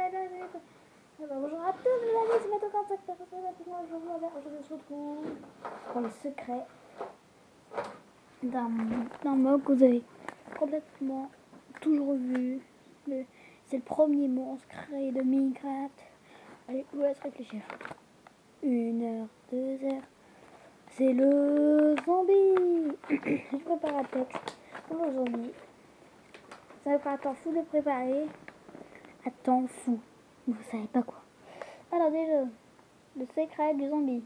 Bonjour à tous les amis, c'est Mato 45 aujourd'hui on se retrouve pour le secret d'un mog que vous avez complètement toujours vu. C'est le premier monstre créé de Minecraft. Allez, je vous laisse réfléchir. 1 heure, 2 heures. C'est le zombie. Je prépare un texte pour le zombie. Ça va faire un temps fou de préparer. Un temps fou. Vous savez pas quoi. Alors déjà, le secret du zombie.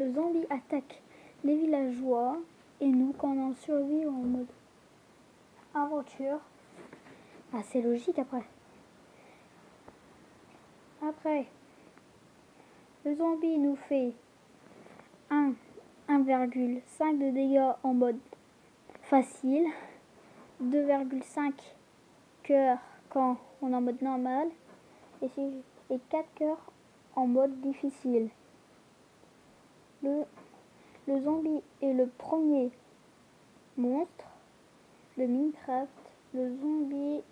Le zombie attaque les villageois et nous quand on en survit en mode aventure. Ah, c'est logique après. Après, le zombie nous fait 1,5 de dégâts en mode facile, 2,5 cœurs quand on est en mode normal et 4 cœurs en mode difficile. Le zombie est le premier monstre de Minecraft. Le zombie,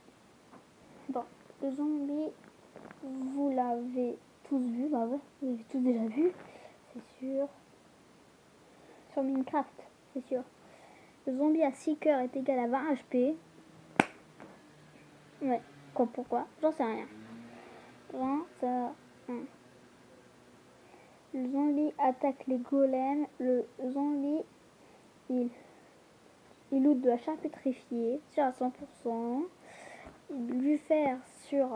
vous l'avez tous vu, bah ouais, vous l'avez tous déjà vu, c'est sûr. Sur Minecraft, c'est sûr. Le zombie à 6 cœurs est égal à 20 HP. Ouais, pourquoi? J'en sais rien. 20, ça... Le zombie attaque les golems. Le zombie, il loot de la chair pétrifiée, sur à 100%. Il lui faire sur...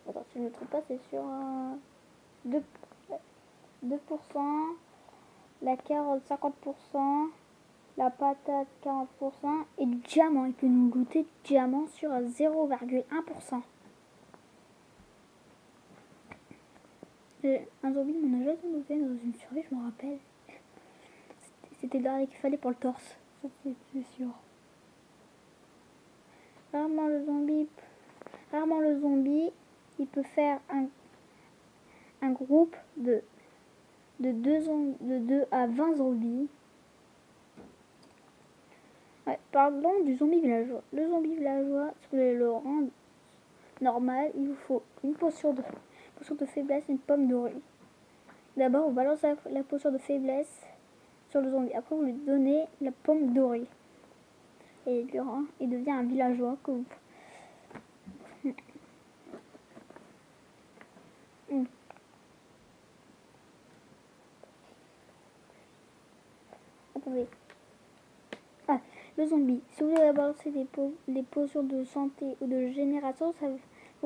attends, si je ne me trompe pas, c'est sur 2%. La carotte 50%. La patate 40%. Et du diamant. Il peut nous goûter du diamant sur 0,1%. Un zombie m'en a jamais noté dans une survie, je me rappelle. C'était là qu'il fallait pour le torse. Ça, c'est sûr. Rarement le zombie, il peut faire un groupe de 2 à 20 zombies. Ouais, parlons du zombie villageois. Le zombie villageois, si vous voulez le rendre normal, il vous faut une potion de faiblesse, une pomme dorée. D'abord, on balance la potion de faiblesse sur le zombie. Après, vous lui donnez la pomme dorée. Et il devient un villageois que vous... Attendez. Ah, le zombie. Si vous voulez balancer des potions de santé ou de génération, ça vous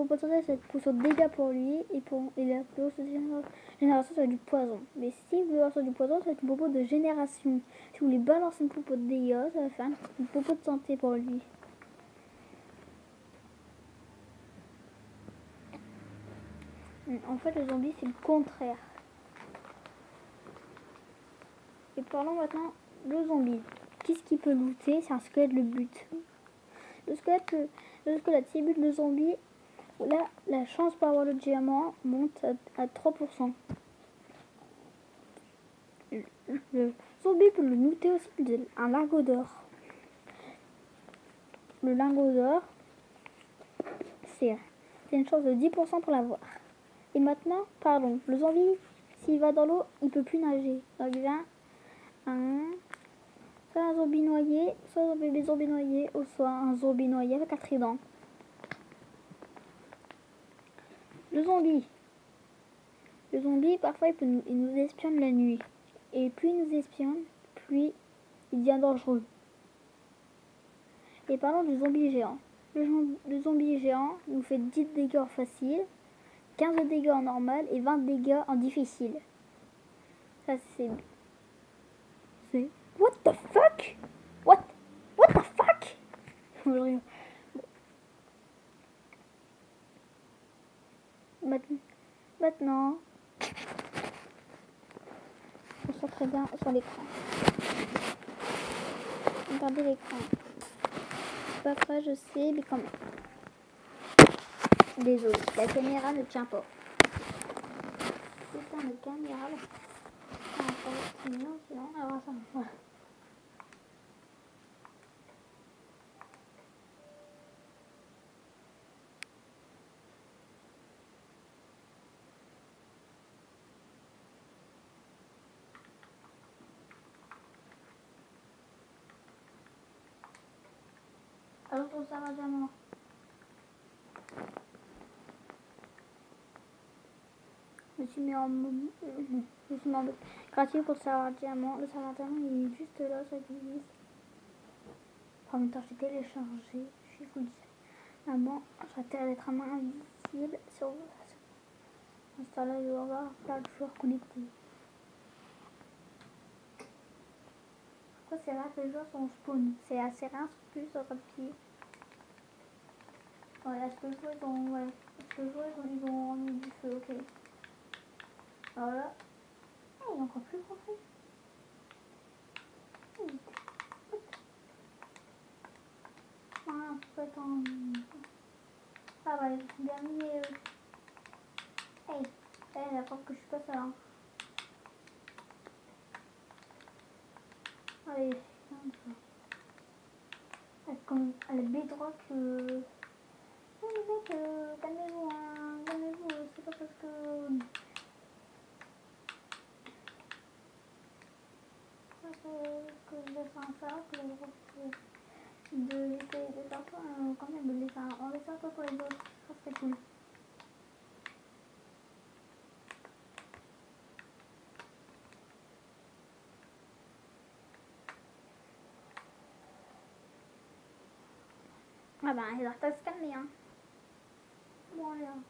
potentiel cette potion de dégâts pour lui et la potion de génération ça va être du poison. Mais si vous voulez balancer du poison, ça va être une popo de génération. Si vous voulez balancer une popo de dégâts, ça va faire une popo de santé pour lui. En fait, le zombie, c'est le contraire. Et parlons maintenant le zombie. Qu'est-ce qu'il peut looter? C'est un squelette, le but. Le squelette, s'il bute le zombie, là, la chance pour avoir le diamant monte à 3%. Le zombie peut le looter aussi un lingot d'or. Le lingot d'or, c'est une chance de 10% pour l'avoir. Et maintenant, pardon, le zombie, s'il va dans l'eau, il peut plus nager. Donc il vient soit un zombie noyé, soit un bébé zombie noyé, ou soit un zombie noyé avec un trident. Le zombie, parfois, il nous espionne la nuit. Et plus il nous espionne, plus il devient dangereux. Et parlons du zombie géant. Le zombie géant nous fait 10 dégâts faciles, 15 dégâts en normal et 20 dégâts en difficile. Ça, c'est... What the fuck? What the fuck? Maintenant, on sent très bien sur l'écran. Regardez l'écran. C'est pas vrai, je sais, mais quand même. Désolé, la caméra ne tient pas. Putain, la caméra là. Sinon, alors ça. Voilà. Alors on s'arrête diamant. Je me suis mis en mode. Non, je me suis mis en mode gratuit pour le serveur diamant. Le serveur diamant il est juste là, ça glisse. En même temps, j'ai téléchargé. Je vous le dis. Maman, j'attends d'être un main invisible sur Insta, il va y avoir plein de joueurs connectés. Pourquoi c'est là que les joueurs sont spawn? C'est assez rare, plus sur un pied. Ouais, est-ce que le joueur ils ont. Ouais. Est-ce que le joueur ils ont mis du feu? Ok. Alors là. Ah, il est encore plus profond. Ah, pourquoi tant. Ah, bah, ils sont bien mis. Hey, hey, la fois que je suis pas ça. Hein. Allez, comme ça. Comme à la bedrock. Non, les mecs, calmez-vous, hein, calmez-vous. C'est pas parce que. Que je laisse un ça, que je refuse de laisser des enfants, quand même, de laisser on laisse un peu pour les autres, ça serait cool. Ah bah, il va se calmer, hein. Bon, allez, hein.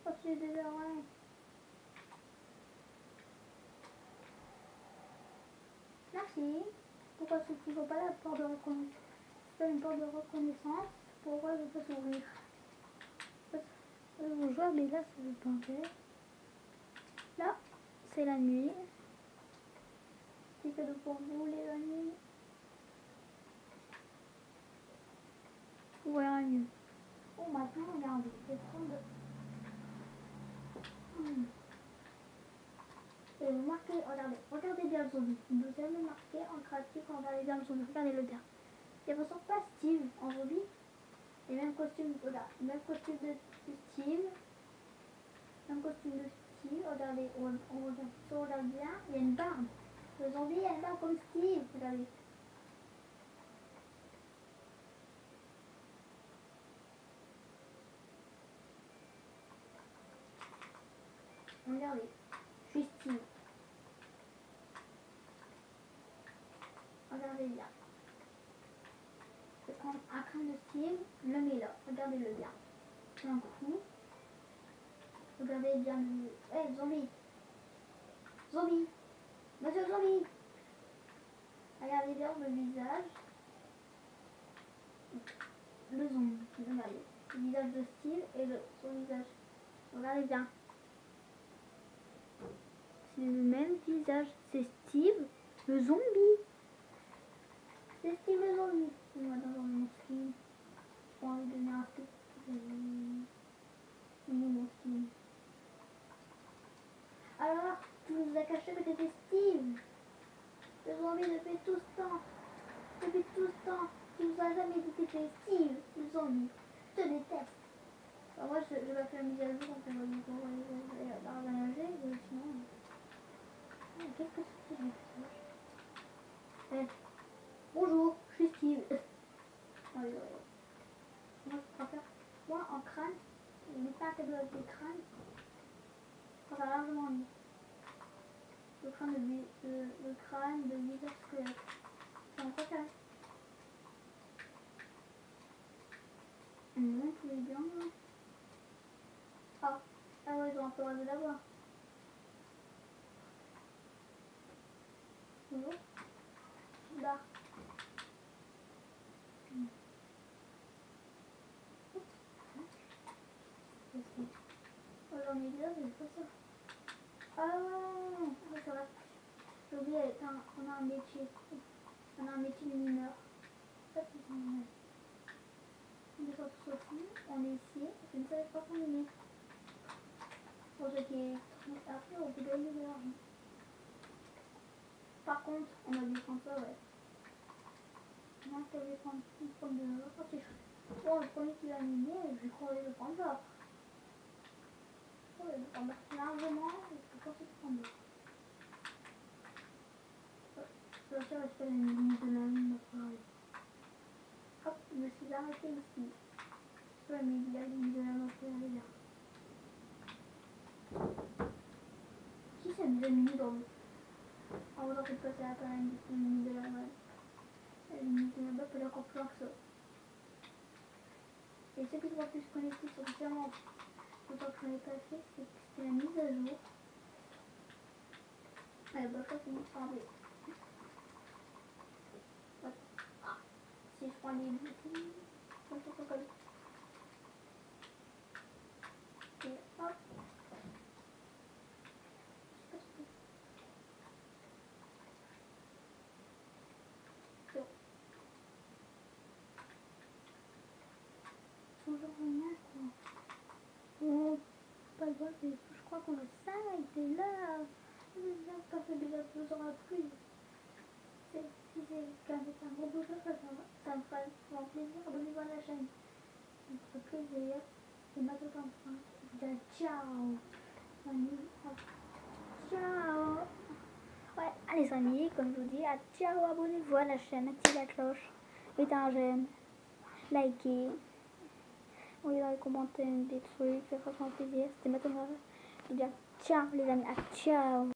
Passez des heures, ouais. Merci. Pourquoi ce qu'il ne faut pas la porte de reconnaissance? C'est une porte de reconnaissance. Pourquoi je peux s'ouvrir? Vous jouez, mais là, ça veut pas faire. Là, c'est la nuit. C'est cadeau pour vous, les amis. Vous verrez mieux. Oh, maintenant, regardez. Je vais prendre. Et vous marquez, regardez bien le zombie. Vous allez marquer en créatif, regardez bien le zombie. Regardez-le bien. Il ressemble pas à Steve en zombie. Et même costume, regarde, même costume de Steve. Même costume de Steve. Regardez, on regarde bien, il y a une barbe. Le zombie, il y a une barbe comme Steve. Regardez. Regardez. Je suis Steve. Regardez bien. Je vais prendre un crâne de Steve, le mets là. Regardez-le bien. Un coup. Regardez bien le. Hey, zombie. Zombie. Monsieur zombie. Regardez bien le visage. Le zombie. Regardez. Le visage de Steve et son visage. Regardez bien. C'est le même visage. C'est Steve, le zombie. C'est Steve le zombie. Moi dans mon skin. J'ai envie de donner un truc. Mon skin. Alors, tu nous as caché que t'étais Steve. Le zombie depuis tout ce temps. Depuis tout ce temps. Tu nous as jamais dit que t'étais Steve, le zombie. Je te déteste. Alors moi, je vais faire une mise à jour quand on va la nager. Sinon. Qu'est-ce que c'est que ce message? Bonjour, je suis Steve. Moi, je préfère. Moi, en crâne, je n'ai pas un tableau avec des crânes. Ça va largement mieux. Le crâne de visage squelette. C'est mon préféré. Non, tous les bien. Ah, ah ouais, ils ont un peu raté d'avoir. Bonjour. Là. J'en ai bien, mais pas ça. Ah ouais, c'est vrai. J'ai oublié, on a un métier. On a un métier de mineur. Ça, c'est un mineur. On est sur Sophie, on est ici. Je ne savais pas qu'on est. Pour ceux qui après, on peut gagner de l'argent. Par contre, on a dû prendre ça, ouais. Moi, je devais prendre de l'autre. Bon, le premier qui l'a animé, je croyais le prendre là. Ouais, le prendre largement, je pensais le prendre là. Je vais faire une limite de la mine. Hop, je me suis arrêter ici. Ouais, mais il y a la limite de la moche, là. Qui ça nous a mis dans le... En vrai, en fait, passer à la limite de la map. La limite de la map, elle est encore plus loin que ça. Et ceux qui doivent plus se connecter sur différents autant que je n'ai pas fait, c'est que c'était la mise à jour. Bah, ça finit par des... Ah, si je prends les boutons, comme ça. Et hop. Toujours rien quoi. Oh, pas le mais je crois qu'on a s'arrêter là. Ça fait déjà 2 heures à plus. Si c'est quand même un gros bouton, ça me fera vraiment plaisir. Abonnez-vous à la chaîne. Ça me ferait plaisir. C'est Mato 35. Je dis ciao. Ciao. Ouais, allez amis, comme je vous dis, à ciao, abonnez-vous à la chaîne, activez la cloche, mettez un j'aime, likez. Oui, dans les commentaires des trucs, ça fera plaisir. C'était Mato. Je vous dis ciao les amis, à ciao.